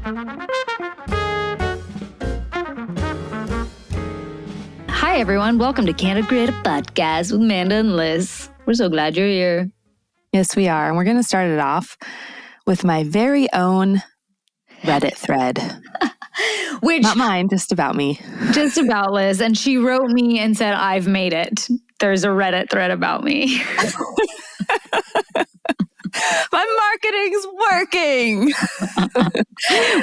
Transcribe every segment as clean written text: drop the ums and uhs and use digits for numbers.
Hi, everyone. Welcome to Candid Creative Podcast with Manda and Lys. We're so glad you're here. Yes, we are. And we're going to start it off with my very own Reddit thread. Which, not mine, just about me. Just about Lys. And she wrote me and said, I've made it. There's a Reddit thread about me. My marketing's working.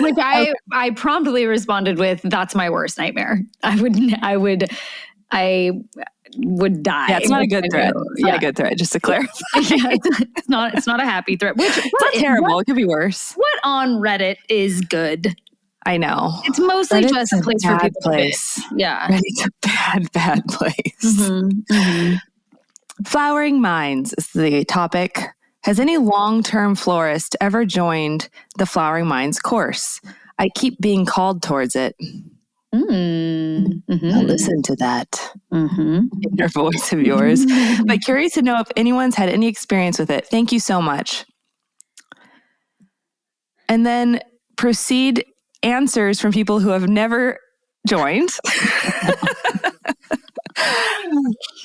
Which I promptly responded with, that's my worst nightmare. I would die. Yeah, it's not a good thread. It's not a good thread, just to clarify. Yeah, it's not a happy thread. It's not terrible. It could be worse. What on Reddit is good? I know. It's mostly Reddit's just a place for people place. to be. Yeah. Reddit's a bad place. Mm-hmm. Mm-hmm. Flowering minds is the topic. Has any long-term florist ever joined the Flowering Minds course? I keep being called towards it. Mm-hmm. I'll listen to that inner voice of yours. But curious to know if anyone's had any experience with it. Thank you so much. And then proceed answers from people who have never joined.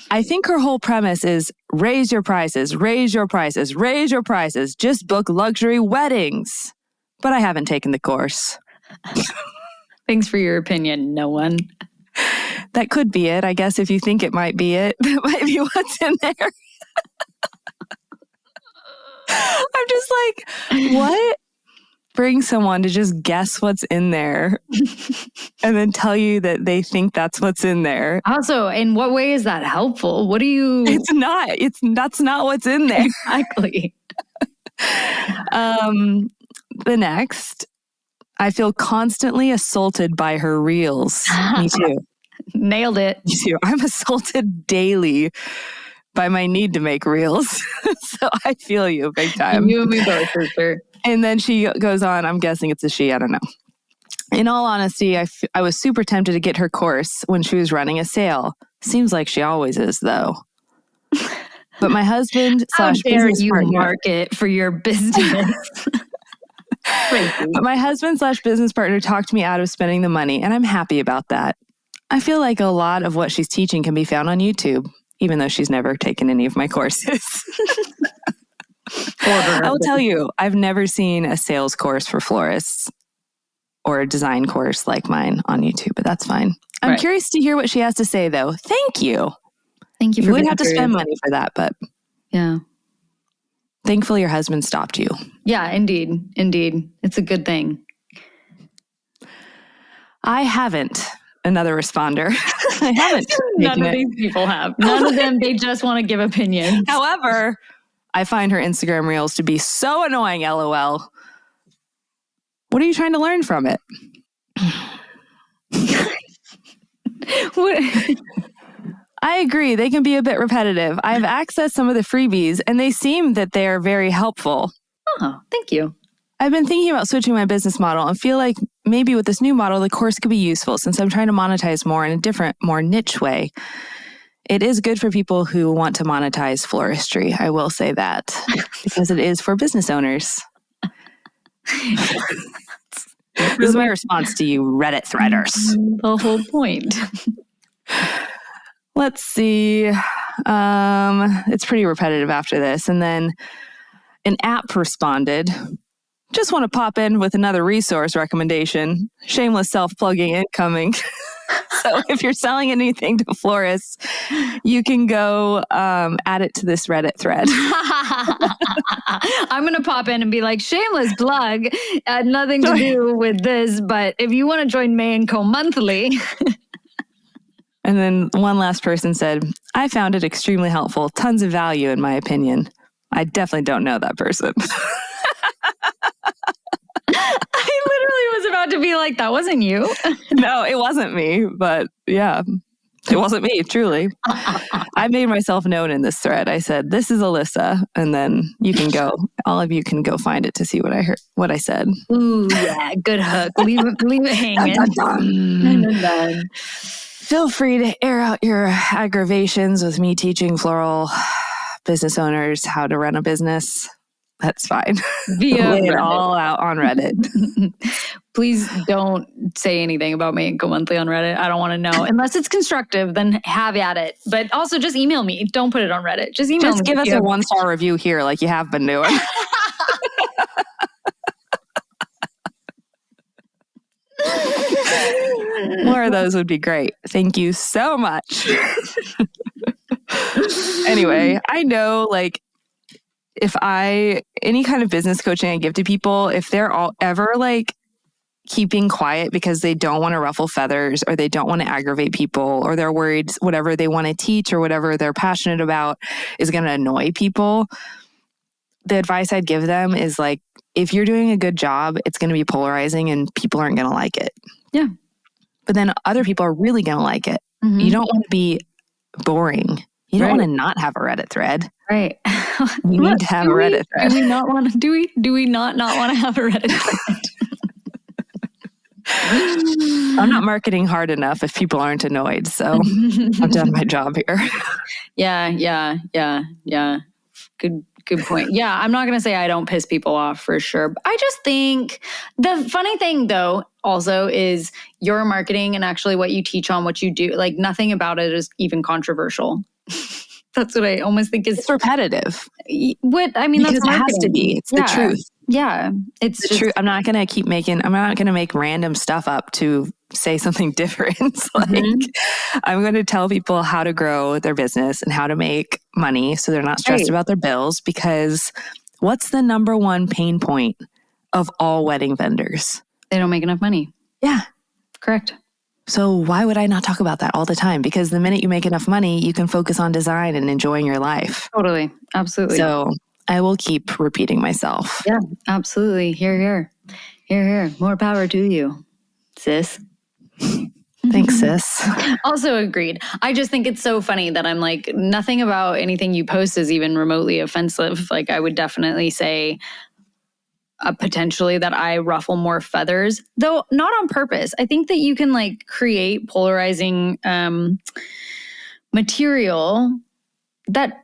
I think her whole premise is raise your prices, raise your prices, raise your prices. Just book luxury weddings. But I haven't taken the course. Thanks for your opinion, no one. That could be it. I guess if you think it might be it, that might be what's in there. I'm just like, what brings someone to just guess what's in there and then tell you that they think that's what's in there? Also, in what way is that helpful? What do you... It's not. That's not what's in there. Exactly. The next, I feel constantly assaulted by her reels. Me too. Nailed it. Me too. I'm assaulted daily by my need to make reels. So I feel you big time. You and me both, for sure. And then she goes on, I'm guessing it's a she, I don't know. In all honesty, I was super tempted to get her course when she was running a sale. Seems like she always is, though. But my husband slash business partner... market for your business? But my husband slash business partner talked me out of spending the money, and I'm happy about that. I feel like a lot of what she's teaching can be found on YouTube, even though she's never taken any of my courses. I will tell you, I've never seen a sales course for florists or a design course like mine on YouTube, but that's fine. I'm curious to hear what she has to say, though. Thank you. Thank you for You would have to spend money for that, but yeah. Thankfully, your husband stopped you. Yeah, indeed. Indeed. It's a good thing. I haven't. Another responder. I haven't. None of these people have. None of them, they just want to give opinions. However, I find her Instagram reels to be so annoying, LOL. What are you trying to learn from it? I agree. They can be a bit repetitive. I've accessed some of the freebies and they seem that they are very helpful. Oh, thank you. I've been thinking about switching my business model and feel like maybe with this new model, the course could be useful since I'm trying to monetize more in a different, more niche way. It is good for people who want to monetize floristry. I will say that because it is for business owners. This is my response to you Reddit threaders. The whole point. Let's see. It's pretty repetitive after this. And then an app responded, just want to pop in with another resource recommendation. Shameless self-plugging incoming. So if you're selling anything to florists, you can go add it to this Reddit thread. I'm going to pop in and be like, shameless plug, had nothing to do with this, but if you want to join Mae Co monthly... And then one last person said, I found it extremely helpful. Tons of value, in my opinion. I definitely don't know that person. I literally was about to be like, that wasn't you. No, it wasn't me. But yeah, it wasn't me, truly. I made myself known in this thread. I said, this is Alyssa. And then you can go, all of you can go find it to see what I heard, what I said. Ooh, yeah, good hook. Leave it hanging. Dun, dun, dun. Feel free to air out your aggravations with me teaching floral business owners how to run a business. That's fine. Via Lay it all out on Reddit. Please don't say anything about Mae Co Monthly on Reddit. I don't want to know. Unless it's constructive, then have at it. But also just email me. Don't put it on Reddit. Just email me. Just give us a 1-star review here like you have been doing. More of those would be great. Thank you so much. Anyway, I know like any kind of business coaching I give to people, if they're all ever like keeping quiet because they don't want to ruffle feathers or they don't want to aggravate people or they're worried whatever they want to teach or whatever they're passionate about is going to annoy people, the advice I'd give them is like, if you're doing a good job, it's going to be polarizing and people aren't going to like it. Yeah. But then other people are really going to like it. Mm-hmm. You don't want to be boring. You don't want to not have a Reddit thread. Right. You need to have a Reddit thread. Do we not want to, do we not want to have a Reddit thread? I'm not marketing hard enough if people aren't annoyed. So I've done my job here. Yeah. Good point. Yeah, I'm not going to say I don't piss people off for sure. I just think the funny thing though also is your marketing and actually what you teach on what you do, like nothing about it is even controversial. That's what I almost think is... It's repetitive. What I mean, because that's it has to be. It's the truth. Yeah, it's the truth. I'm not going to make random stuff up to say something different. I'm going to tell people how to grow their business and how to make money so they're not stressed about their bills, because what's the number one pain point of all wedding vendors? They don't make enough money. Yeah. Correct. So why would I not talk about that all the time? Because the minute you make enough money, you can focus on design and enjoying your life. Totally. Absolutely. So I will keep repeating myself. Yeah, absolutely. Hear. More power to you, sis. Thanks, sis. Also agreed. I just think it's so funny that I'm like, nothing about anything you post is even remotely offensive. Like I would definitely say potentially that I ruffle more feathers, though not on purpose. I think that you can like create polarizing material that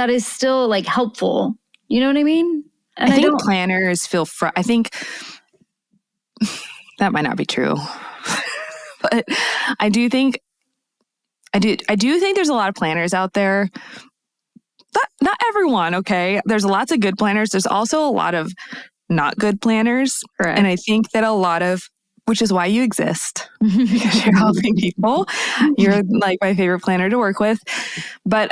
is still like helpful. You know what I mean? And I think planners feel I think that might not be true. But I do think there's a lot of planners out there. Not everyone, okay? There's lots of good planners. There's also a lot of not good planners. Correct. And I think that which is why you exist, because you're helping people. You're like my favorite planner to work with. But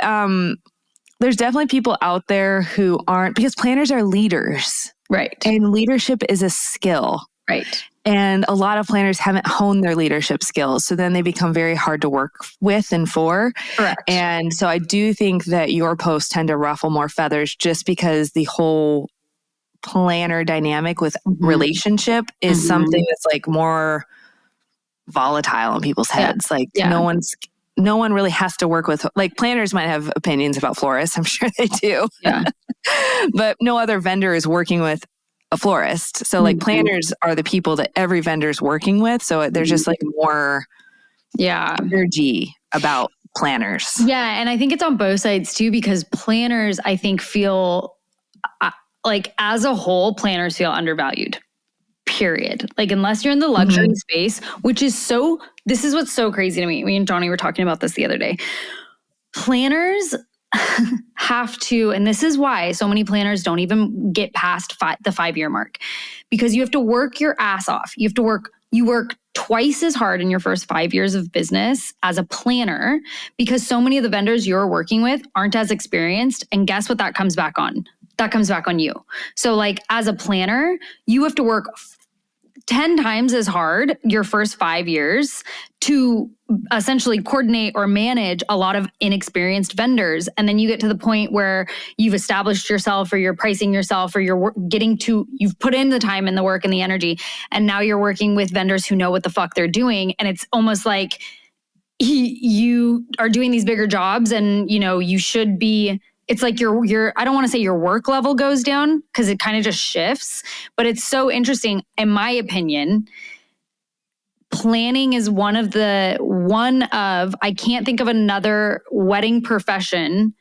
there's definitely people out there who aren't, because planners are leaders. Right. And leadership is a skill. Right. And a lot of planners haven't honed their leadership skills. So then they become very hard to work with and for. Correct. And so I do think that your posts tend to ruffle more feathers just because the whole planner dynamic with relationship is something that's like more volatile in people's heads. No one really has to work with, like planners might have opinions about florists. I'm sure they do. Yeah. But no other vendor is working with a florist. So like planners are the people that every vendor is working with. So there's just like more energy about planners. Yeah. And I think it's on both sides too, because planners, I think feel like as a whole, planners feel undervalued. Period. Like unless you're in the luxury space, which is this is what's so crazy to me. Me and Johnny were talking about this the other day. Planners have to, and this is why so many planners don't even get past the 5-year mark, because you have to work your ass off. You work twice as hard in your first 5 years of business as a planner, because so many of the vendors you're working with aren't as experienced. And guess what that comes back on? That comes back on you. So like as a planner, you have to work 10 times as hard your first 5 years to essentially coordinate or manage a lot of inexperienced vendors. And then you get to the point where you've established yourself, or you're pricing yourself, or you've put in the time and the work and the energy. And now you're working with vendors who know what the fuck they're doing. And it's almost like you are doing these bigger jobs, and you should be, it's like your I don't want to say your work level goes down, because it kind of just shifts, but it's so interesting. In my opinion, planning is one of I can't think of another wedding profession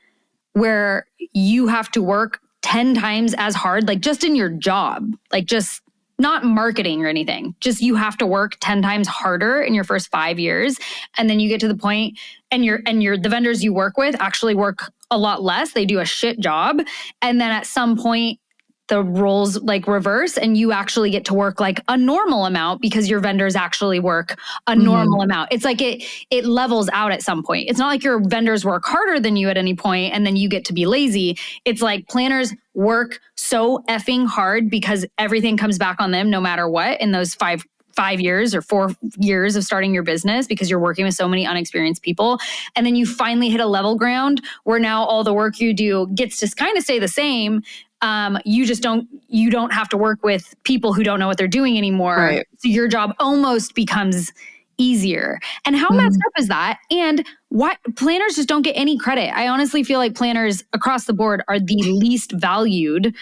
where you have to work 10 times as hard, like just in your job, like just not marketing or anything, just you have to work 10 times harder in your first 5 years. And then you get to the point and the vendors you work with actually work a lot less. They do a shit job. And then at some point, the roles like reverse and you actually get to work like a normal amount because your vendors actually work a normal amount. It's like it levels out at some point. It's not like your vendors work harder than you at any point and then you get to be lazy. It's like planners work so effing hard because everything comes back on them no matter what in those 5 years or 4 years of starting your business because you're working with so many unexperienced people. And then you finally hit a level ground where now all the work you do gets to kind of stay the same. You don't have to work with people who don't know what they're doing anymore. Right. So your job almost becomes easier. And how messed up is that? And why planners just don't get any credit. I honestly feel like planners across the board are the least valued,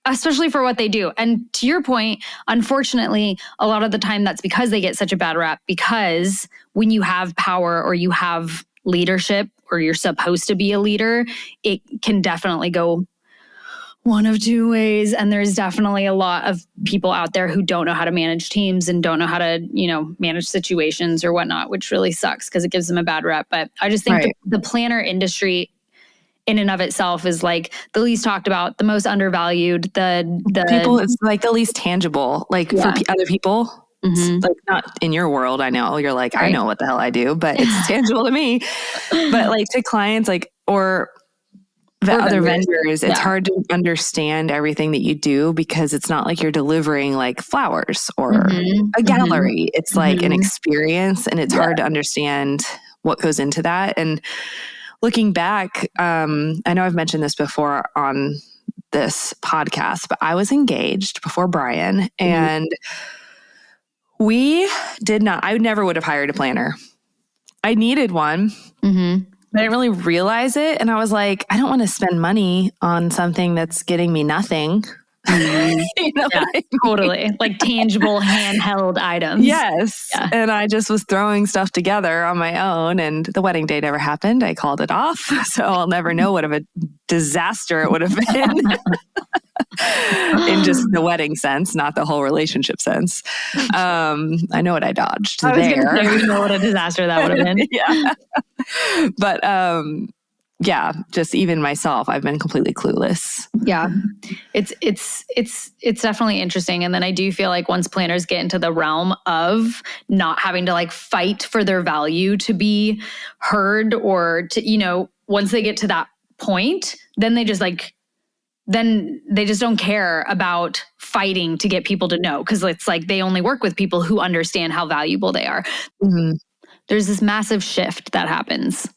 especially for what they do. And to your point, unfortunately, a lot of the time that's because they get such a bad rap, because when you have power or you have leadership or you're supposed to be a leader, it can definitely go one of two ways. And there's definitely a lot of people out there who don't know how to manage teams and don't know how to, manage situations or whatnot, which really sucks because it gives them a bad rep. But I just think the planner industry in and of itself is like the least talked about, the most undervalued, the people, it's like the least tangible, like for other people. It's like not in your world. I know you're like, I know what the hell I do, but it's tangible to me. But like to clients, like, or other vendors, it's hard to understand everything that you do because it's not like you're delivering like flowers or a gallery. It's like an experience and it's hard to understand what goes into that. And looking back, I know I've mentioned this before on this podcast, but I was engaged before Brian and I never would have hired a planner. I needed one. I didn't really realize it. And I was like, I don't want to spend money on something that's getting me nothing. Totally. Like tangible handheld items. Yes. Yeah. And I just was throwing stuff together on my own and the wedding day never happened. I called it off. So I'll never know what of a disaster it would have been. In just the wedding sense, not the whole relationship sense. I know what I dodged there. I was going to say, we know what a disaster that would have been. Yeah. But just even myself, I've been completely clueless. Yeah. It's definitely interesting. And then I do feel like once planners get into the realm of not having to like fight for their value to be heard or to, once they get to that point, then they just don't care about fighting to get people to know. Cause it's like they only work with people who understand how valuable they are. There's this massive shift that happens.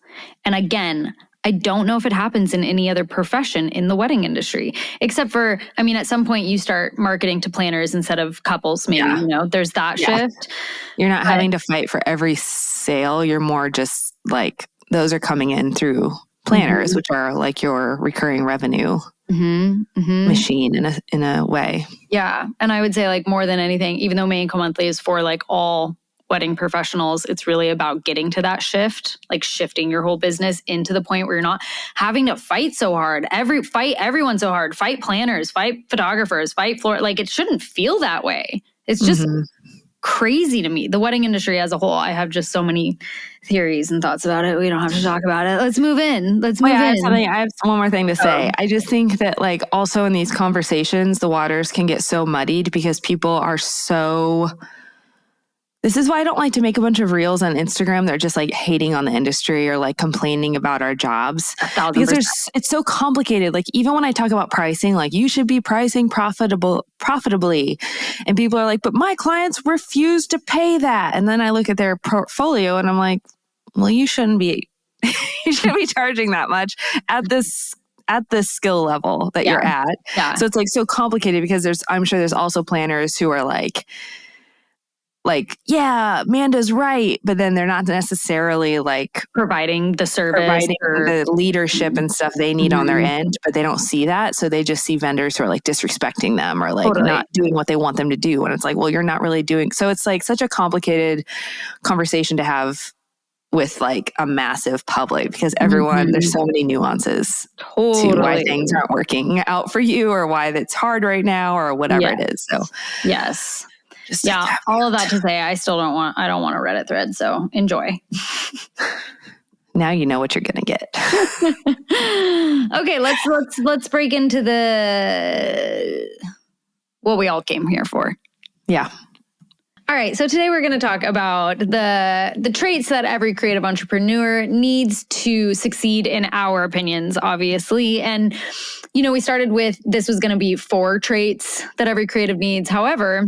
And again, I don't know if it happens in any other profession in the wedding industry, except for, at some point you start marketing to planners instead of couples, maybe, there's that shift. You're not having to fight for every sale. You're more just like, those are coming in through planners, which are like your recurring revenue machine in a way. Yeah. And I would say like more than anything, even though Mae Co Monthly is for like all wedding professionals, it's really about getting to that shift, like shifting your whole business into the point where you're not having to fight so hard. Fight everyone so hard. Fight planners, fight photographers, fight floor. Like it shouldn't feel that way. It's just crazy to me. The wedding industry as a whole, I have just so many theories and thoughts about it. We don't have to talk about it. Let's move in. I have one more thing to say. I just think that like also in these conversations, the waters can get so muddied because people are so... This is why I don't like to make a bunch of reels on Instagram. They're just like hating on the industry or like complaining about our jobs. Because it's so complicated. Like even when I talk about pricing, like you should be pricing profitably. And people are like, but my clients refuse to pay that. And then I look at their portfolio and I'm like, well, you shouldn't be charging that much at this skill level that you're at. Yeah. So it's like so complicated because I'm sure there's also planners who are like, yeah, Manda's right. But then they're not necessarily like providing the service or the leadership and stuff they need on their end, but they don't see that. So they just see vendors who are like disrespecting them or like not doing what they want them to do. And it's like, well, you're not really doing. So it's like such a complicated conversation to have with like a massive public, because everyone, there's so many nuances to why things aren't working out for you or why it's hard right now or whatever it is. So yes. All of that to say, I don't want a Reddit thread. So enjoy. Now you know what you're going to get. Okay, let's break into what we all came here for. Yeah. All right, so today we're going to talk about the traits that every creative entrepreneur needs to succeed, in our opinions, obviously. And, we started with this was going to be 4 traits that every creative needs. However,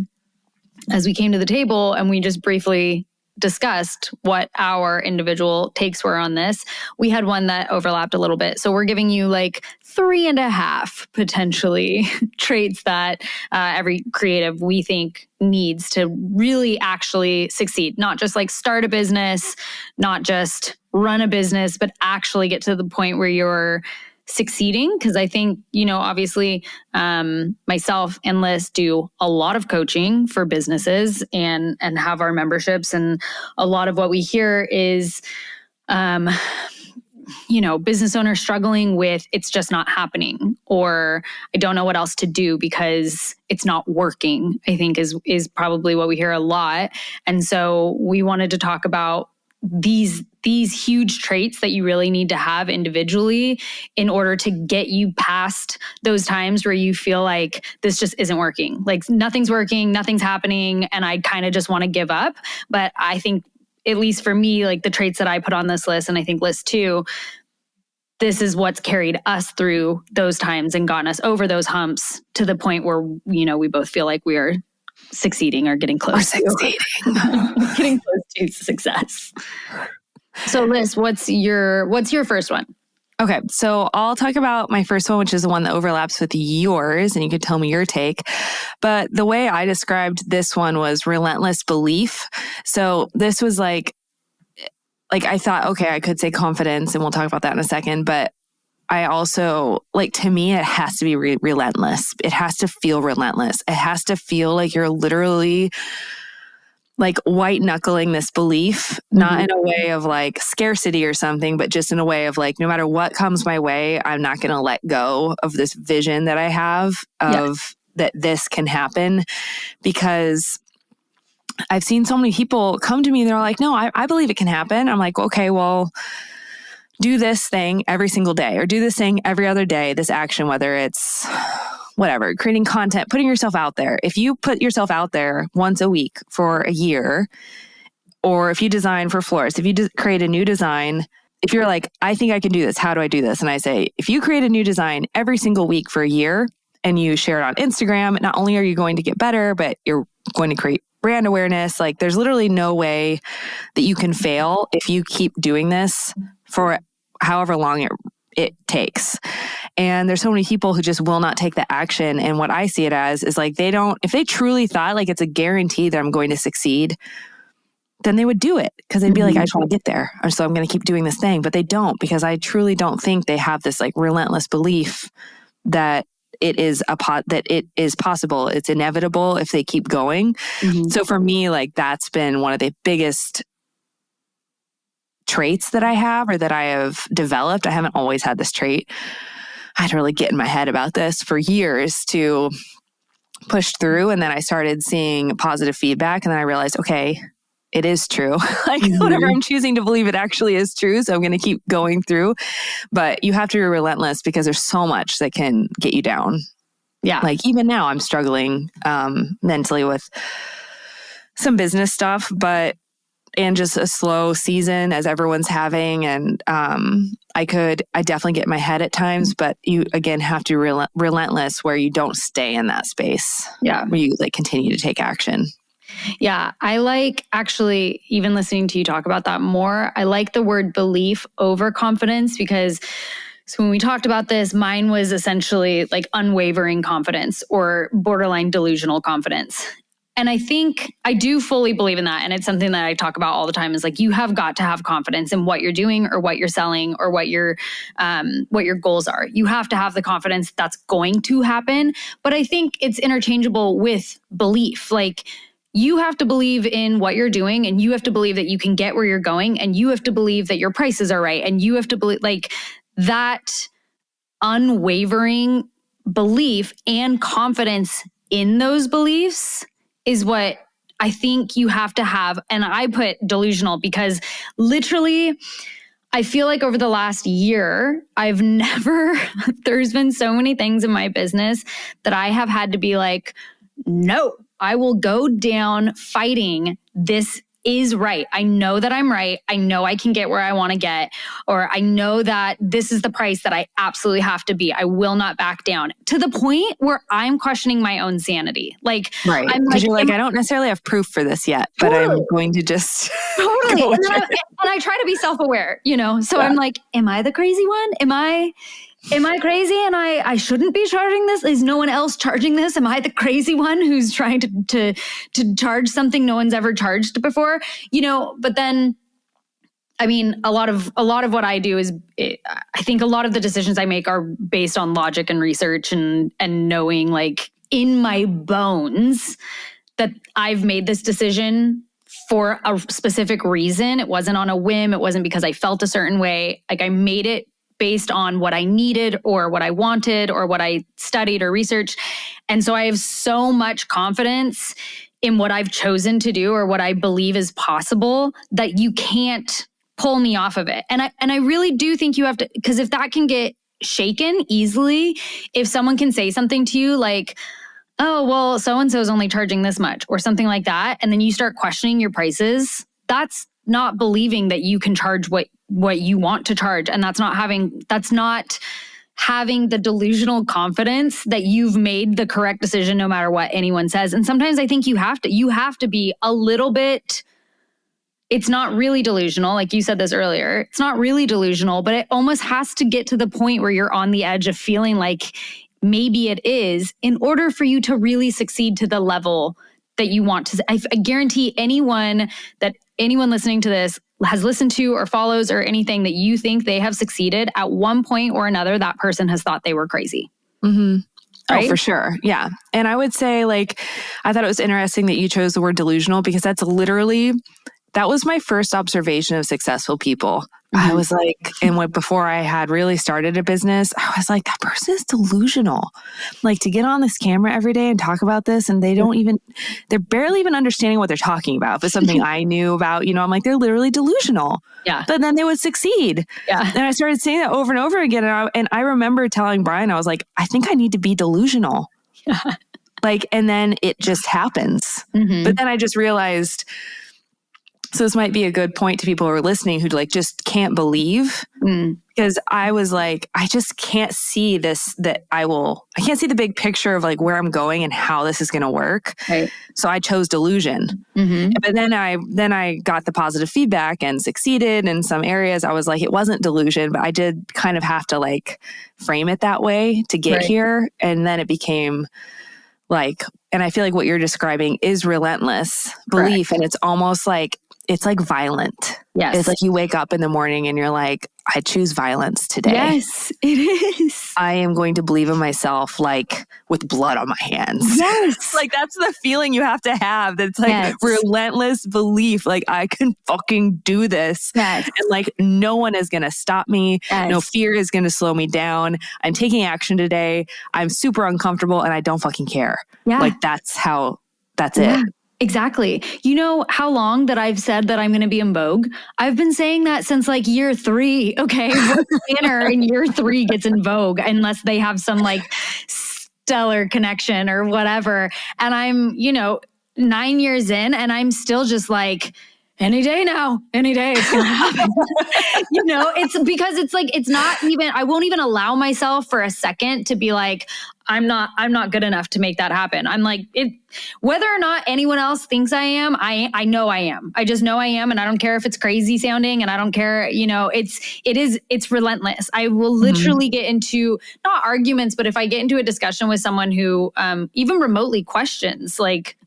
as we came to the table and we just briefly discussed what our individual takes were on this, we had one that overlapped a little bit. So we're giving you like 3.5 potentially traits that every creative we think needs to really actually succeed. Not just like start a business, not just run a business, but actually get to the point where you're succeeding. Because I think, obviously myself and Lys do a lot of coaching for businesses and have our memberships. And a lot of what we hear is, business owners struggling with it's just not happening, or I don't know what else to do because it's not working, I think is probably what we hear a lot. And so we wanted to talk about these huge traits that you really need to have individually in order to get you past those times where you feel like this just isn't working. Like nothing's working, nothing's happening, and I kind of just want to give up. But I think, at least for me, like the traits that I put on this list, and I think Lys too, this is what's carried us through those times and gotten us over those humps to the point where, we both feel like we are succeeding or getting close to getting close to success. So Lys, what's your first one? Okay, so I'll talk about my first one, which is the one that overlaps with yours, and you could tell me your take. But the way I described this one was relentless belief. So this was like I thought, okay, I could say confidence, and we'll talk about that in a second, but I also, to me, it has to be relentless. It has to feel relentless. It has to feel like you're literally like white knuckling this belief, not in a way of like scarcity or something, but just in a way of like, no matter what comes my way, I'm not going to let go of this vision that I have of that this can happen. Because I've seen so many people come to me and they're like, no, I believe it can happen. I'm like, okay, well, do this thing every single day or do this thing every other day, this action, whether it's whatever, creating content, putting yourself out there. If you put yourself out there once a week for a year, or if you design for florists, if you create a new design, if you're like, I think I can do this, how do I do this? And I say, if you create a new design every single week for a year and you share it on Instagram, not only are you going to get better, but you're going to create brand awareness. Like there's literally no way that you can fail if you keep doing this for however long it takes. And there's so many people who just will not take the action. And what I see it as is like, if they truly thought like it's a guarantee that I'm going to succeed, then they would do it because they'd be like, I just want to get there. Or so I'm going to keep doing this thing. But they don't, because I truly don't think they have this like relentless belief that it is possible. It's inevitable if they keep going. So for me, like that's been one of the biggest traits that I have or that I have developed. I haven't always had this trait. I had to really get in my head about this for years to push through. And then I started seeing positive feedback and then I realized, okay, it is true. Like whatever I'm choosing to believe, it actually is true. So I'm going to keep going through, but you have to be relentless because there's so much that can get you down. Yeah. Like even now I'm struggling mentally with some business stuff, and just a slow season as everyone's having. And I definitely get in my head at times, but you again have to be relentless where you don't stay in that space. Yeah. Where you like continue to take action. Yeah. I like actually even listening to you talk about that more. I like the word belief over confidence because so when we talked about this, mine was essentially like unwavering confidence or borderline delusional confidence. And I think I do fully believe in that. And it's something that I talk about all the time is like, you have got to have confidence in what you're doing or what you're selling or what your goals are. You have to have the confidence that's going to happen. But I think it's interchangeable with belief. Like you have to believe in what you're doing, and you have to believe that you can get where you're going, and you have to believe that your prices are right, and you have to believe like that unwavering belief and confidence in those beliefs is what I think you have to have. And I put delusional because literally I feel like over the last year, there's been so many things in my business that I have had to be like, no, I will go down fighting. This is right. I know that I'm right. I know I can get where I want to get, or I know that this is the price that I absolutely have to be. I will not back down, to the point where I'm questioning my own sanity. Like, right. I'm like, you're like, I don't necessarily have proof for this yet, but I'm going to just totally. And I try to be self-aware, So I'm like, am I the crazy one? Am I crazy and I shouldn't be charging this? Is no one else charging this? Am I the crazy one who's trying to charge something no one's ever charged before? But then, I mean, a lot of what I do is, I think a lot of the decisions I make are based on logic and research and knowing, like, in my bones that I've made this decision for a specific reason. It wasn't on a whim. It wasn't because I felt a certain way. Like, I made it based on what I needed or what I wanted or what I studied or researched. And so I have so much confidence in what I've chosen to do or what I believe is possible that you can't pull me off of it. And I really do think you have to, because if that can get shaken easily, if someone can say something to you like, oh, well, so-and-so is only charging this much or something like that, and then you start questioning your prices, that's not believing that you can charge what you want to charge. And that's not having the delusional confidence that you've made the correct decision no matter what anyone says. And sometimes I think you have to be a little bit, it's not really delusional. Like you said this earlier, it's not really delusional, but it almost has to get to the point where you're on the edge of feeling like maybe it is, in order for you to really succeed to the level that you want to. I guarantee anyone listening to this has listened to or follows or anything that you think they have succeeded at one point or another, that person has thought they were crazy. Mm-hmm. Right? Oh, for sure. Yeah. And I would say, like, I thought it was interesting that you chose the word delusional, because that was my first observation of successful people. Mm-hmm. I was like, before I had really started a business, I was like, that person is delusional. Like, to get on this camera every day and talk about this, and they're barely even understanding what they're talking about. If it's something I knew about, I'm like, they're literally delusional. Yeah. But then they would succeed. Yeah. And I started saying that over and over again. And I remember telling Brian, I was like, I think I need to be delusional. Yeah. Like, and then it just happens. Mm-hmm. But then I just realized, so this might be a good point to people who are listening who like just can't believe, because I was like, I just can't see this, I can't see the big picture of like where I'm going and how this is going to work. Right. So I chose delusion. Mm-hmm. But then I got the positive feedback and succeeded in some areas. I was like, it wasn't delusion, but I did kind of have to like frame it that way to get here. And then it became like, and I feel like what you're describing is relentless belief. And it's almost like, it's like violent. Yes. It's like you wake up in the morning and you're like, I choose violence today. Yes, it is. I am going to believe in myself, like with blood on my hands. Yes. Like, that's the feeling you have to have. That's like relentless belief. Like, I can fucking do this. Yes. And like, no one is going to stop me. Yes. No fear is going to slow me down. I'm taking action today. I'm super uncomfortable and I don't fucking care. Yeah. Like, that's it. Exactly. You know how long that I've said that I'm going to be in Vogue? I've been saying that since like year 3. Okay. What planner in year 3 gets in Vogue unless they have some like stellar connection or whatever. And I'm, 9 years in and I'm still just like, any day now, any day it's going to happen. It's because it's like, it's not even, I won't even allow myself for a second to be like, I'm not good enough to make that happen. I'm like, whether or not anyone else thinks I am, I know I am. I just know I am. And I don't care if it's crazy sounding, and I don't care, it's relentless. I will literally get into not arguments, but if I get into a discussion with someone who even remotely questions, like,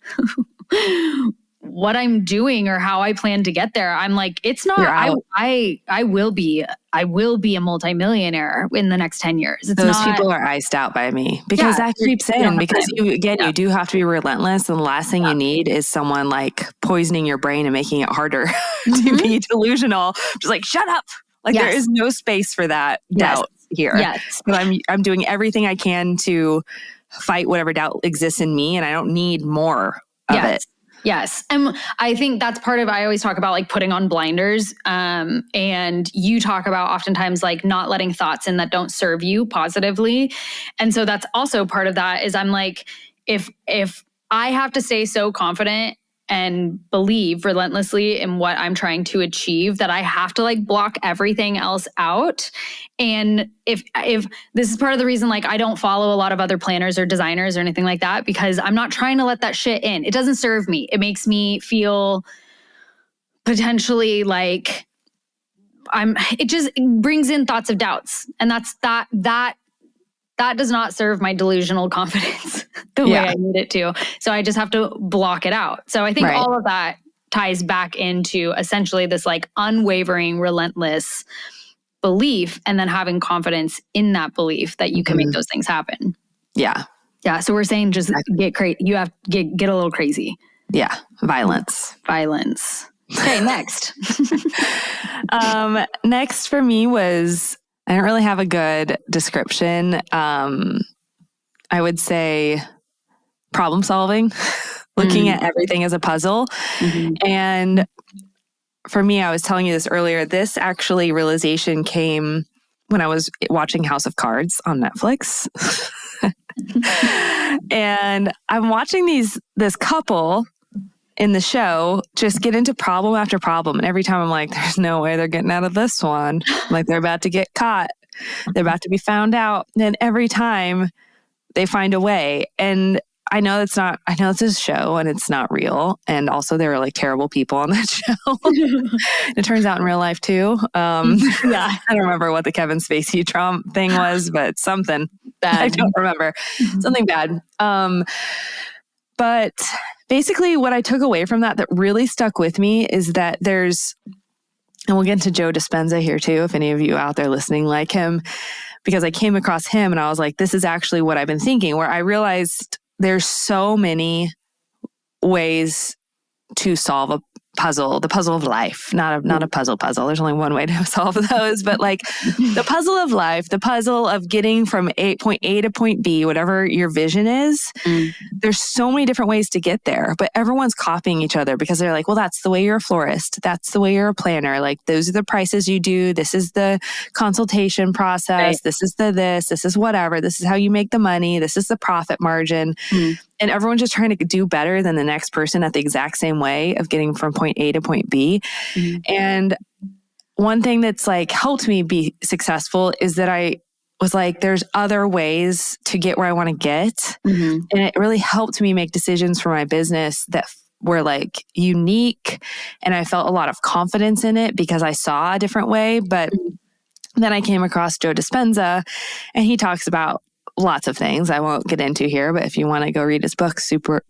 what I'm doing or how I plan to get there. I'm like, it's not, I will be a multimillionaire in the next 10 years. Those people are iced out by me because that creeps in because you do have to be relentless. And the last thing you need is someone like poisoning your brain and making it harder to be delusional. Just like, shut up. Like there is no space for that doubt here. Yes. But I'm doing everything I can to fight whatever doubt exists in me. And I don't need more of it. Yes. And I think that's part of, I always talk about like putting on blinders. And you talk about oftentimes like not letting thoughts in that don't serve you positively. And so that's also part of that is I'm like, if I have to stay so confident and believe relentlessly in what I'm trying to achieve that I have to like block everything else out. And if this is part of the reason, like I don't follow a lot of other planners or designers or anything like that, because I'm not trying to let that shit in. It doesn't serve me. It makes me feel potentially like it just brings in thoughts of doubts. And that does not serve my delusional confidence the way I need it to. So I just have to block it out. So I think all of that ties back into essentially this like unwavering, relentless belief, and then having confidence in that belief that you can make those things happen. Yeah. Yeah. So we're saying just get crazy. You have to get a little crazy. Yeah. Violence. Okay. Next. Next for me was, I don't really have a good description. I would say problem solving, looking at everything as a puzzle. And for me, I was telling you this earlier, this actually realization came when I was watching House of Cards on Netflix. And I'm watching this couple in the show just get into problem after problem. And every time I'm like, there's no way they're getting out of this one. Like they're about to get caught. They're about to be found out. And every time they find a way. And I know it's a show and it's not real. And also there are like terrible people on that show. It turns out in real life too. I don't remember what the Kevin Spacey Trump thing was, but something bad. I don't remember. Something bad. But basically what I took away from that really stuck with me is that and we'll get into Joe Dispenza here too, if any of you out there listening like him, because I came across him and I was like, this is actually what I've been thinking, where I realized there's so many ways to solve a puzzle, the puzzle of life, not a puzzle. There's only one way to solve those, but like the puzzle of life, the puzzle of getting from point A to point B, whatever your vision is, there's so many different ways to get there, but everyone's copying each other because they're like, well, that's the way you're a florist. That's the way you're a planner. Like those are the prices you do. This is the consultation process. Right. This is this is whatever. This is how you make the money. This is the profit margin. And everyone's just trying to do better than the next person at the exact same way of getting from point A to point B. And one thing that's like helped me be successful is that I was like, there's other ways to get where I want to get. And it really helped me make decisions for my business that were like unique. And I felt a lot of confidence in it because I saw a different way. But then I came across Joe Dispenza and he talks about lots of things I won't get into here, but if you want to go read his book,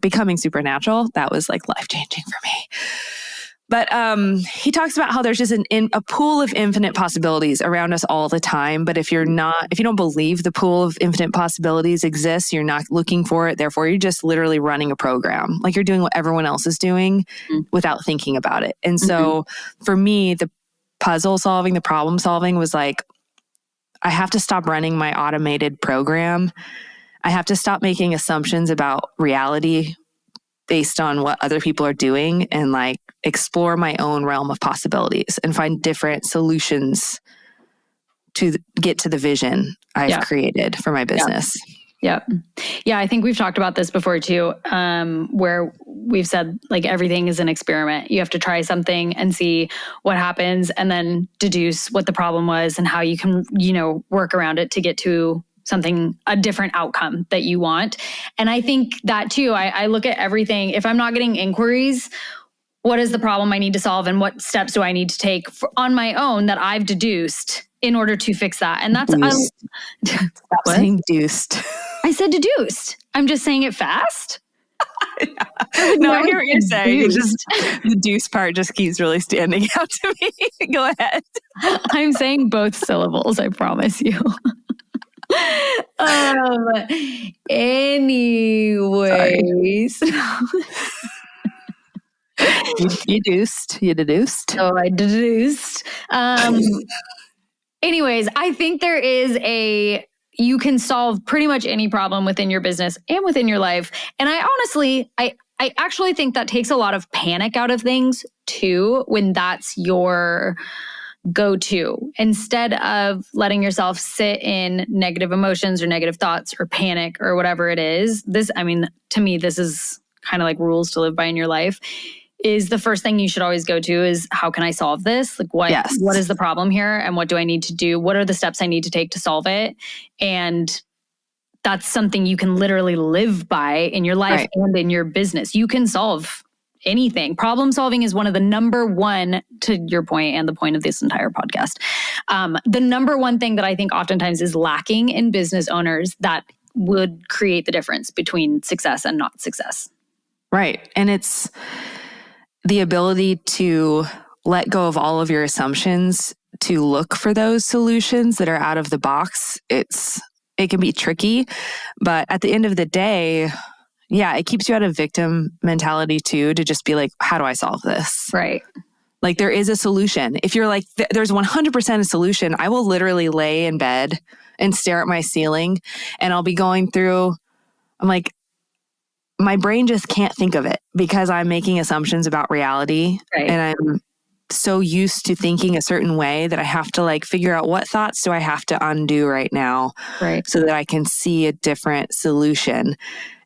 Becoming Supernatural, that was like life-changing for me. But he talks about how there's just a pool of infinite possibilities around us all the time. But if you don't believe the pool of infinite possibilities exists, you're not looking for it. Therefore, you're just literally running a program. Like you're doing what everyone else is doing without thinking about it. And so for me, the puzzle solving, the problem solving was like, I have to stop running my automated program. I have to stop making assumptions about reality based on what other people are doing and like explore my own realm of possibilities and find different solutions to get to the vision I've created for my business. Yeah, I think we've talked about this before too, where we've said like everything is an experiment. You have to try something and see what happens and then deduce what the problem was and how you can, work around it to get to a different outcome that you want. And I think that too, I look at everything. If I'm not getting inquiries, what is the problem I need to solve and what steps do I need to take on my own that I've deduced in order to fix that? And that's Stop saying deuced. I said deduced. I'm just saying it fast. No, I hear what you're saying. It's just the deuce part just keeps really standing out to me. Go ahead. I'm saying both syllables, I promise you. Anyways. You deduced. So I deduced. Anyways, I think you can solve pretty much any problem within your business and within your life. And I actually think that takes a lot of panic out of things too, when that's your go-to, instead of letting yourself sit in negative emotions or negative thoughts or panic or whatever it is. To me, this is kind of like rules to live by in your life. Is the first thing you should always go to is, how can I solve this? Like what is the problem here? And what do I need to do? What are the steps I need to take to solve it? And that's something you can literally live by in your life and in your business. You can solve anything. Problem solving is one of the number one, to your point and the point of this entire podcast, the number one thing that I think oftentimes is lacking in business owners that would create the difference between success and not success. Right. And it's the ability to let go of all of your assumptions, to look for those solutions that are out of the box. It can be tricky, but at the end of the day, it keeps you out of victim mentality too, to just be like, how do I solve this? Right. Like, there is a solution. If you're like, there's 100% a solution, I will literally lay in bed and stare at my ceiling, and I'll be going through, I'm like, my brain just can't think of it because I'm making assumptions about reality. Right. And I'm so used to thinking a certain way that I have to like figure out, what thoughts do I have to undo right now, so that I can see a different solution.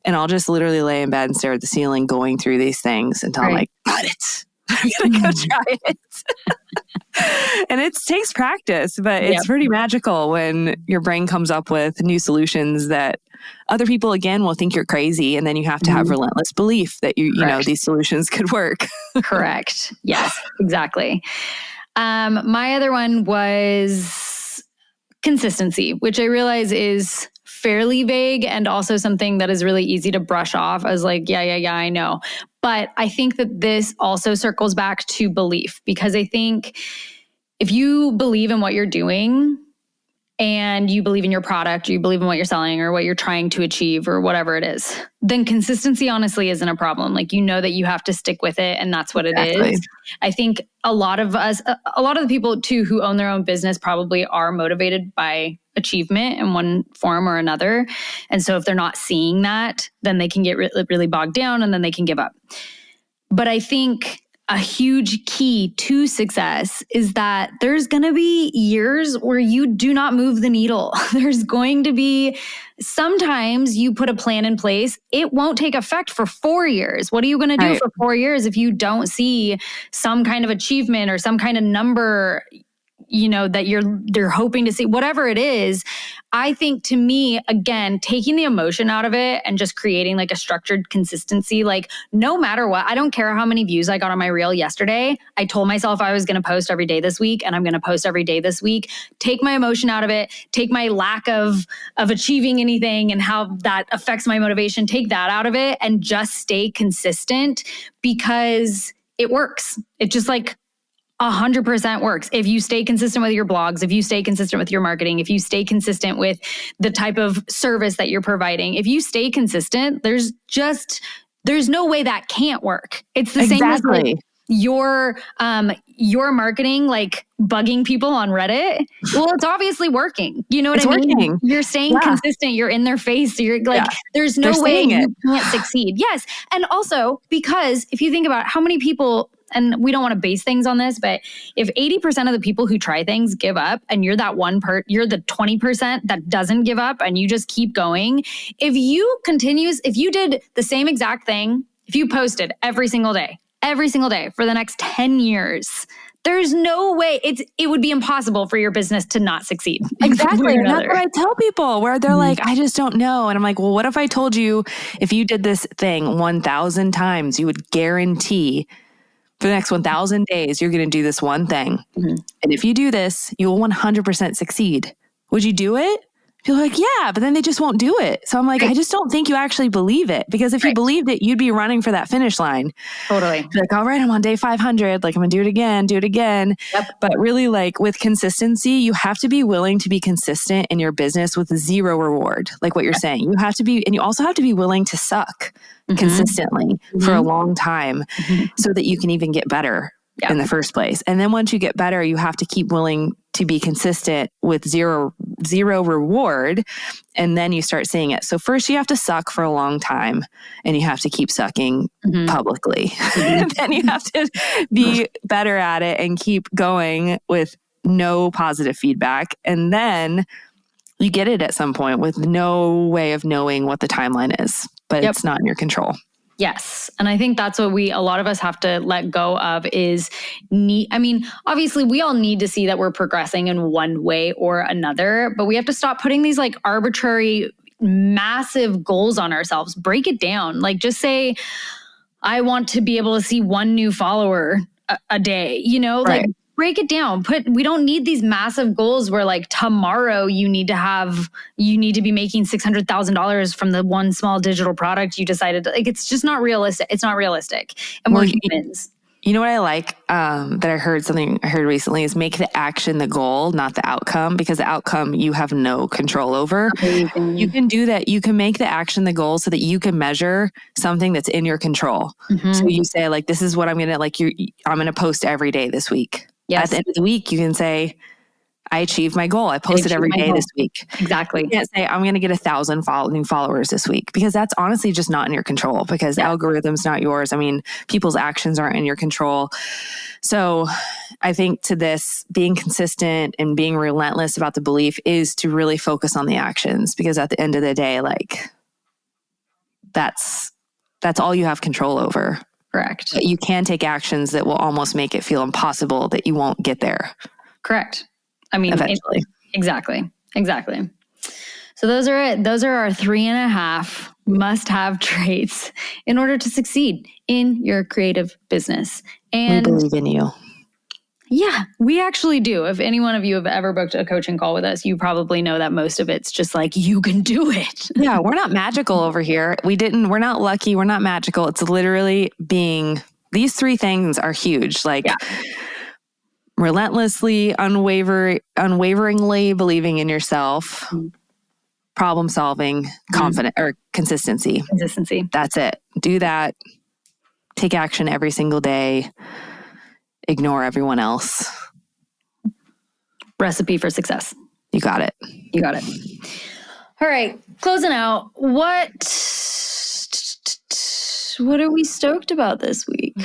And I'll just literally lay in bed and stare at the ceiling going through these things until I'm like, got it. I'm going to go try it. And it takes practice, but it's pretty magical when your brain comes up with new solutions that other people, again, will think you're crazy. And then you have to have relentless belief that you know, these solutions could work. Correct. Yes, exactly. My other one was consistency, which I realize is fairly vague and also something that is really easy to brush off as like, yeah, I know. But I think that this also circles back to belief, because I think if you believe in what you're doing and you believe in your product, or you believe in what you're selling or what you're trying to achieve or whatever it is, then consistency honestly isn't a problem. Like, you know that you have to stick with it, and that's what it is. I think a lot of the people too who own their own business probably are motivated by achievement in one form or another. And so if they're not seeing that, then they can get really bogged down, and then they can give up. But I think a huge key to success is that there's going to be years where you do not move the needle. There's going to be, sometimes you put a plan in place, it won't take effect for 4 years. What are you going to do for 4 years if you don't see some kind of achievement or some kind of number, you know, that you're hoping to see, whatever it is? I think, to me, again, taking the emotion out of it and just creating like a structured consistency, like no matter what, I don't care how many views I got on my reel yesterday. I told myself I was going to post every day this week, and I'm going to post every day this week. Take my emotion out of it, take my lack of achieving anything and how that affects my motivation, take that out of it, and just stay consistent, because it works. It just like 100% works. If you stay consistent with your blogs, if you stay consistent with your marketing, if you stay consistent with the type of service that you're providing, if you stay consistent, there's no way that can't work. It's the same as like your marketing, like bugging people on Reddit. Well, it's obviously working. You know what I mean? Working. You're staying consistent. You're in their face. You're like, there's no way you can't succeed. Yes. And also, because if you think about how many people, and we don't want to base things on this, but if 80% of the people who try things give up, and you're that you're the 20% that doesn't give up and you just keep going. If you did the same exact thing, if you posted every single day for the next 10 years, there's no way, it would be impossible for your business to not succeed. Exactly. And that's what I tell people, where they're like, I just don't know. And I'm like, well, what if I told you if you did this thing 1,000 times, you would guarantee for the next 1,000 days, you're going to do this one thing. Mm-hmm. And if you do this, you will 100% succeed. Would you do it? People are like, yeah, but then they just won't do it. So I'm like, I just don't think you actually believe it, because if you believed it, you'd be running for that finish line. Totally. You're like, all right, I'm on day 500. Like, I'm going to do it again. Yep. But really, like, with consistency, you have to be willing to be consistent in your business with zero reward. Like what you're saying, you have to be, and you also have to be willing to suck consistently for a long time so that you can even get better in the first place. And then once you get better, you have to keep willing to be consistent with zero reward. And then you start seeing it. So first you have to suck for a long time, and you have to keep sucking publicly. Then you have to be better at it and keep going with no positive feedback. And then you get it at some point with no way of knowing what the timeline is, but it's not in your control. Yes. And I think that's what a lot of us have to let go of is obviously we all need to see that we're progressing in one way or another, but we have to stop putting these like arbitrary, massive goals on ourselves. Break it down. Like, just say, I want to be able to see one new follower a day, like break it down. We don't need these massive goals where like tomorrow you need to be making $600,000 from the one small digital product you decided to, like, it's just not realistic. It's not realistic. And we're humans. You know what I like that I heard recently is make the action the goal, not the outcome, because the outcome you have no control over. Amazing. You can do that. You can make the action the goal so that you can measure something that's in your control. So you say, like, this is what I'm going to, I'm going to post every day this week. Yes. At the end of the week, you can say, I achieved my goal. I posted every day this week. Exactly. You can't say, I'm going to get 1,000 new followers this week, because that's honestly just not in your control, because the algorithm's not yours. I mean, people's actions aren't in your control. So I think to this, being consistent and being relentless about the belief is to really focus on the actions, because at the end of the day, like, that's all you have control over. Correct. But you can take actions that will almost make it feel impossible that you won't get there. Correct. I mean, eventually. Exactly. So those are it. Those are our 3.5 must-have traits in order to succeed in your creative business. And we believe in you. Yeah, we actually do. If any one of you have ever booked a coaching call with us, you probably know that most of it's just like, you can do it. Yeah, we're not magical over here. We're not lucky. We're not magical. It's literally these 3 things are huge. Like, relentlessly, unwaveringly believing in yourself, problem solving, confident, or consistency. That's it. Do that. Take action every single day. Ignore everyone else. Recipe for success. You got it. All right. Closing out. What are we stoked about this week?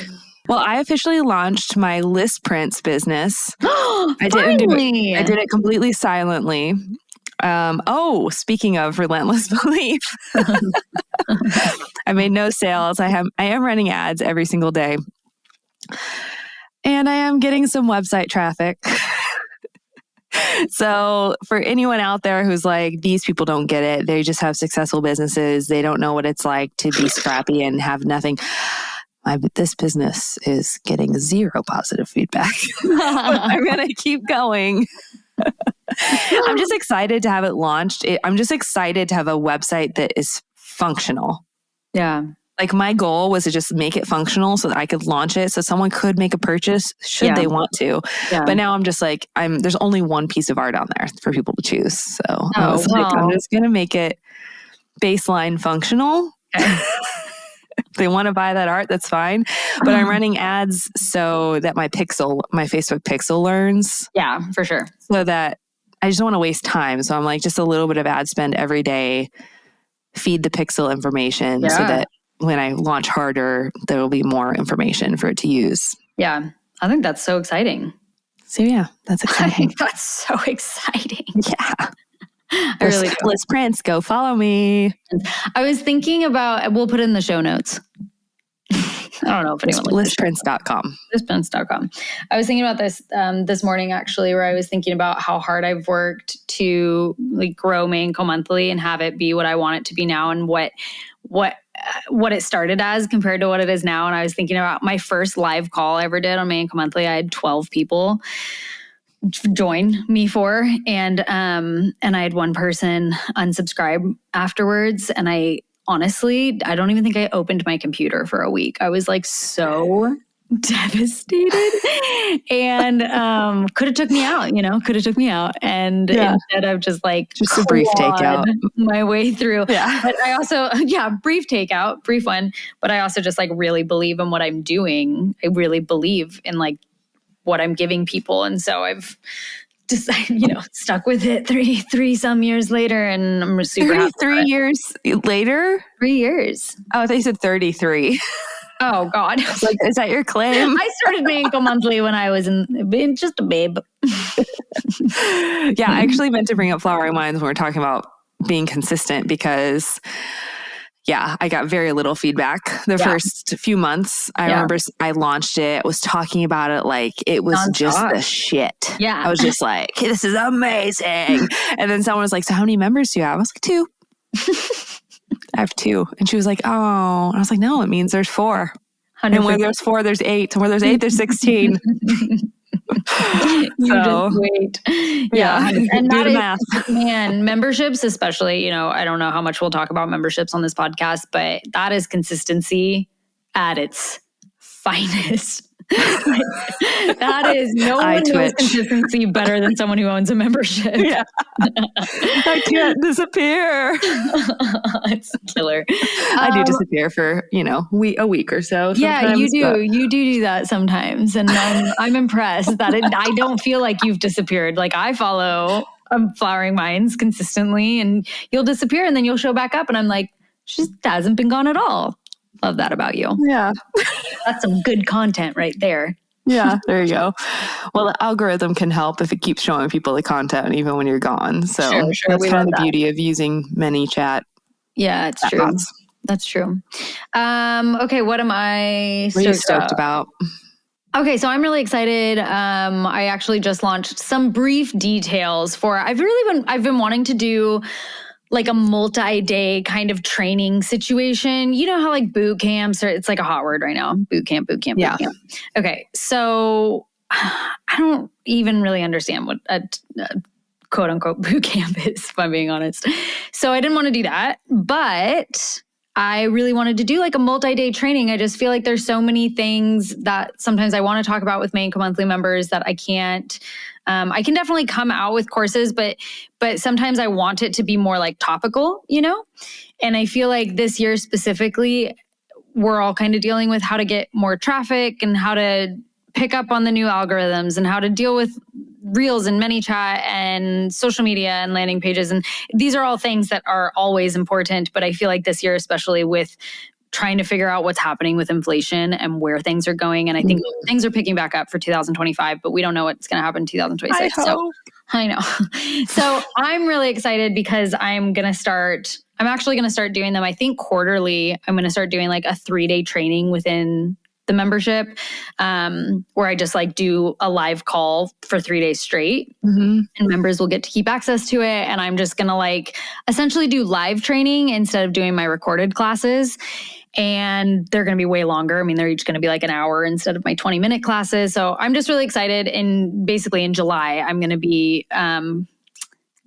Well, I officially launched my list prints business. I did it completely silently. Speaking of relentless belief, I made no sales. I am running ads every single day, and I am getting some website traffic. So for anyone out there who's like, these people don't get it, they just have successful businesses, they don't know what it's like to be scrappy and have nothing. This business is getting 0 positive feedback. I'm going to keep going. I'm just excited to have it launched. I'm just excited to have a website that is functional. Yeah. Like, my goal was to just make it functional so that I could launch it so someone could make a purchase should they want to. Yeah. But now I'm just like, there's only one piece of art on there for people to choose. So I'm just going to make it baseline functional. Okay. If they want to buy that art, that's fine. But I'm running ads so that my Facebook pixel learns. Yeah, for sure. So that I just don't want to waste time. So I'm like, just a little bit of ad spend every day, feed the pixel information so that when I launch harder, there will be more information for it to use. Yeah, I think that's so exciting. So yeah, that's exciting. I think that's so exciting. Yeah. I really do. List prints, go follow me. I was thinking about, we'll put it in the show notes. I don't know if anyone listprints.com. Listprints.com. I was thinking about this this morning, actually, where I was thinking about how hard I've worked to like grow Mae Co Monthly and have it be what I want it to be now, and what it started as compared to what it is now. And I was thinking about my first live call I ever did on Mae Co Monthly. I had 12 people. join me for. And I had one person unsubscribe afterwards. And I honestly, I don't even think I opened my computer for a week. I was like so devastated and could have took me out, and instead of just a brief takeout my way through. Yeah. But I also, brief takeout, brief one. But I also just really believe in what I'm doing. I really believe in what I'm giving people. And so I've just, stuck with it three some years later, and I'm super happy. 3 years later? 3 years. Oh, I thought you said 33. Oh God. Is that your claim? I started Mae Co Monthly when I was just a babe. Yeah, I actually meant to bring up Flowering Minds when we're talking about being consistent because I got very little feedback the first few months. I remember I launched it, was talking about it like it was just the shit. Yeah. I was just like, hey, this is amazing. And then someone was like, so how many members do you have? I was like, 2. I have 2. And she was like, oh. And I was like, no, it means there's 4. 100%. And where there's 4, there's 8. And where there's 8, there's 16. You just wait. Yeah. And do that the is, math. Man, memberships, especially, I don't know how much we'll talk about memberships on this podcast, but that is consistency at its finest. That is, no one knows consistency better than someone who owns a membership. Yeah. I can't disappear. It's killer. I do disappear for, a week or so. Yeah, you do. But you do that sometimes. And I'm impressed that I don't feel like you've disappeared. I follow Flowering Minds consistently, and you'll disappear and then you'll show back up. And I'm like, she just hasn't been gone at all. Love that about you. Yeah. That's some good content right there. Yeah, there you go. Well, the algorithm can help if it keeps showing people the content even when you're gone. So sure. That's kind of the beauty of using many chat. Yeah, it's true. Bots. That's true. Okay, what am I stoked about? Okay, so I'm really excited. I actually just launched some brief details for. I've been wanting to do a multi-day kind of training situation. You know how boot camps are, it's a hot word right now. Boot camp. Yeah. Boot camp. Okay. So I don't even really understand what a quote unquote boot camp is, if I'm being honest. So I didn't want to do that, but I really wanted to do a multi-day training. I just feel like there's so many things that sometimes I want to talk about with Mae Co Monthly members that I can't. I can definitely come out with courses, but sometimes I want it to be more topical, And I feel like this year specifically, we're all kind of dealing with how to get more traffic and how to pick up on the new algorithms and how to deal with Reels and ManyChat and social media and landing pages. And these are all things that are always important. But I feel like this year, especially with trying to figure out what's happening with inflation and where things are going. And I think things are picking back up for 2025, but we don't know what's going to happen in 2026. So I know. So I'm really excited because I'm actually going to start doing them. I think quarterly, I'm going to start doing a 3-day training within the membership, where I just do a live call for 3 days straight, and members will get to keep access to it. And I'm just going to essentially do live training instead of doing my recorded classes. And they're going to be way longer. I mean, they're each going to be an hour instead of my 20-minute classes. So I'm just really excited. And basically in July, I'm going to be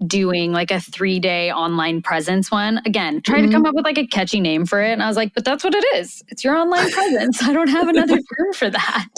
doing a 3-day online presence one. Again, try to come up with a catchy name for it. And I was like, but that's what it is. It's your online presence. I don't have another term for that.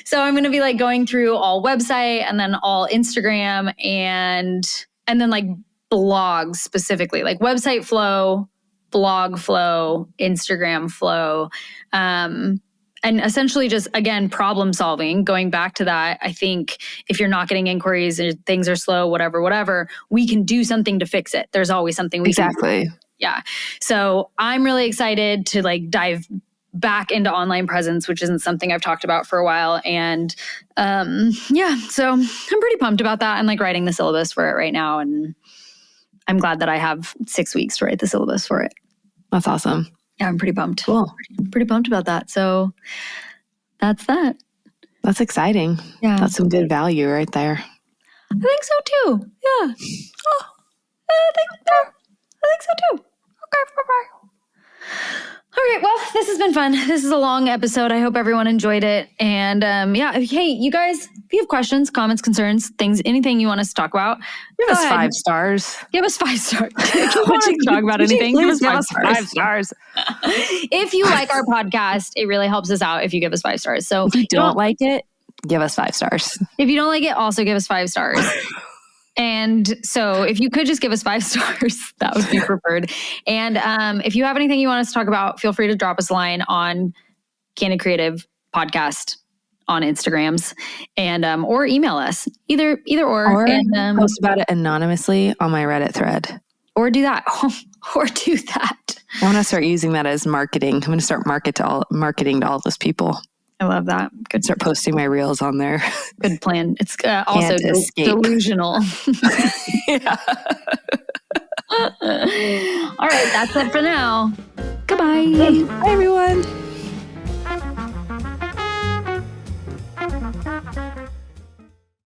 So I'm going to be going through all website and then all Instagram and then blogs specifically, website flow, blog flow, Instagram flow, and essentially just, again, problem solving. Going back to that, I think if you're not getting inquiries or things are slow, whatever, we can do something to fix it. There's always something we can do. Yeah. So I'm really excited to dive back into online presence, which isn't something I've talked about for a while. And so I'm pretty pumped about that. I'm writing the syllabus for it right now. And I'm glad that I have 6 weeks to write the syllabus for it. That's awesome. Yeah, I'm pretty pumped. Cool. Pretty pumped about that. So that's that. That's exciting. Yeah. That's some good value right there. I think so too. Yeah. Oh, I think so too. Okay. Bye-bye. All right. Well, this has been fun. This is a long episode. I hope everyone enjoyed it. And hey, you guys, if you have questions, comments, concerns, things, anything you want us to talk about, give us 5 stars. Give us 5 stars. If you want to talk about anything, give us 5 stars. If you like our podcast, it really helps us out if you give us 5 stars. So if you don't like it, give us 5 stars. If you don't like it, also give us 5 stars. And so if you could just give us 5 stars, that would be preferred. And if you have anything you want us to talk about, feel free to drop us a line on Candid Creative Podcast on Instagrams and or email us. Either or and, post about it anonymously on my Reddit thread. Or do that. Or do that. I'm going to start using that as marketing. I'm going to start marketing to all those people. I love that. Good. Start posting my reels on there. Good plan. It's also delusional. Yeah. All right. That's it for now. Goodbye. Bye, everyone.